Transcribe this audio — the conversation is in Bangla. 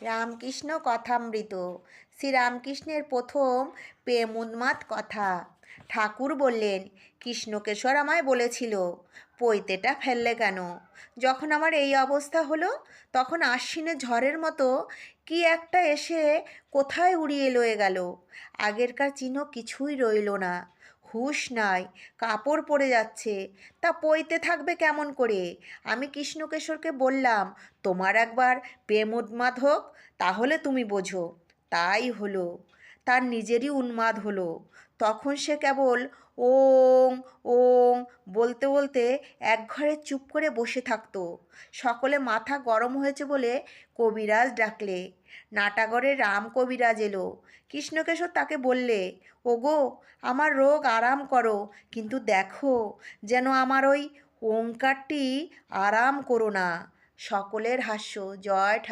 রামকৃষ্ণ কথামৃত। শ্রীরামকৃষ্ণের প্রথম প্রেম উন্মাদ কথা। ঠাকুর বললেন, কৃষ্ণকেশর আমায় বলেছিল, পৈতেটা ফেললে কেন? যখন আমার এই অবস্থা হলো, তখন আশ্বিনে ঝড়ের মতো কি একটা এসে কোথায় উড়িয়ে লয়ে গেল। আগেরকার চিহ্ন কিছুই রইল না। হুঁশ নাই, কাপড় পরে যাচ্ছে, তা পইতে থাকবে কেমন করে? আমি কৃষ্ণকেশরকে বললাম, তোমার একবার প্রেম উন্মাদ হোক, তাহলে তুমি বোঝো। তাই হলো। তার নিজেরই উন্মাদ হলো। তখন সে কেবল ওং ওং বলতে বলতে একঘরে চুপ করে বসে থাকতো। সকলে মাথা গরম হয়েছে বলে কবিরাজ ডাকলে। নাটাগড়ের রাম কবিরাজ এলো। কৃষ্ণকেশর তাকে বললে, ওগো, আমার রোগ আরাম করো, কিন্তু দেখো যেন আমার ওই ওঙ্কারটি আরাম করো না। সকলের হাস্য। জয় ঠাকুর।